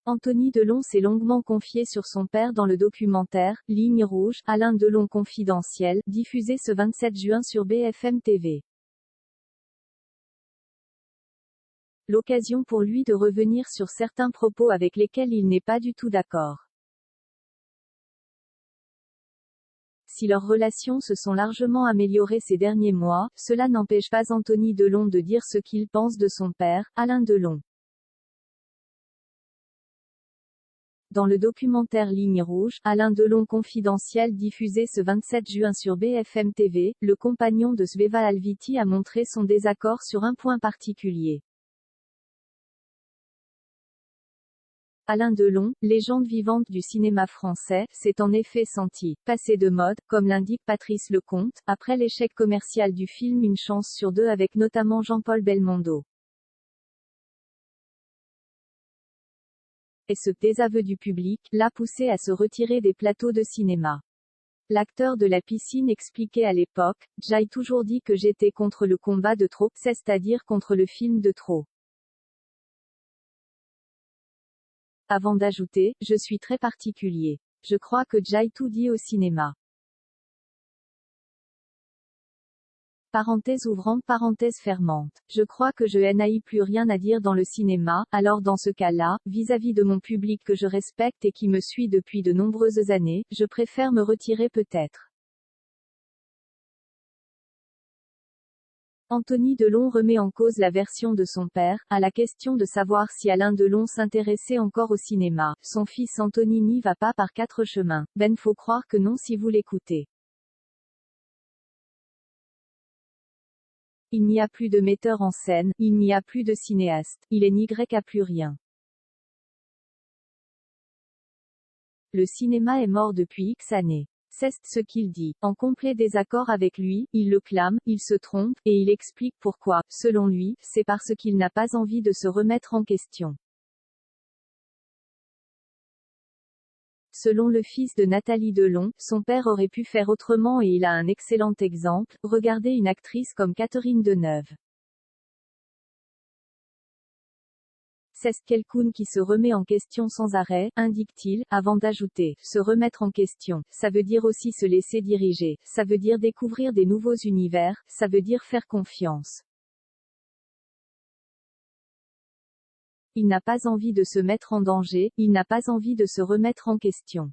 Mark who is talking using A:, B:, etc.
A: Anthony Delon s'est longuement confié sur son père dans le documentaire « Ligne rouge, Alain Delon confidentiel », diffusé ce 27 juin sur BFM TV. L'occasion pour lui de revenir sur certains propos avec lesquels il n'est pas du tout d'accord. Si leurs relations se sont largement améliorées ces derniers mois, cela n'empêche pas Anthony Delon de dire ce qu'il pense de son père, Alain Delon. Dans le documentaire Ligne rouge, Alain Delon confidentiel diffusé ce 27 juin sur BFM TV, le compagnon de Sveva Alviti a montré son désaccord sur un point particulier. Alain Delon, légende vivante du cinéma français, s'est en effet senti « passé de mode », comme l'indique Patrice Lecomte, après l'échec commercial du film Une chance sur deux avec notamment Jean-Paul Belmondo. Et ce désaveu du public l'a poussé à se retirer des plateaux de cinéma. L'acteur de La Piscine expliquait à l'époque « J'ai toujours dit que j'étais contre le combat de trop, c'est-à-dire contre le film de trop. Avant d'ajouter, je suis très particulier. Je crois que j'ai tout dit au cinéma. Parenthèse ouvrante, parenthèse fermante. Je crois que je n'ai plus rien à dire dans le cinéma, alors dans ce cas-là, vis-à-vis de mon public que je respecte et qui me suit depuis de nombreuses années, je préfère me retirer peut-être. Anthony Delon remet en cause la version de son père, à la question de savoir si Alain Delon s'intéressait encore au cinéma. Son fils Anthony n'y va pas par quatre chemins. Faut croire que non si vous l'écoutez. Il n'y a plus de metteur en scène, il n'y a plus de cinéaste, il est n'y a plus rien. Le cinéma est mort depuis X années. C'est ce qu'il dit. En complet désaccord avec lui, il le clame, il se trompe, et il explique pourquoi. Selon lui, c'est parce qu'il n'a pas envie de se remettre en question. Selon le fils de Nathalie Delon, son père aurait pu faire autrement et il a un excellent exemple, regardez une actrice comme Catherine Deneuve. C'est quelqu'un qui se remet en question sans arrêt, indique-t-il, avant d'ajouter, se remettre en question, ça veut dire aussi se laisser diriger, ça veut dire découvrir des nouveaux univers, ça veut dire faire confiance. Il n'a pas envie de se mettre en danger, il n'a pas envie de se remettre en question.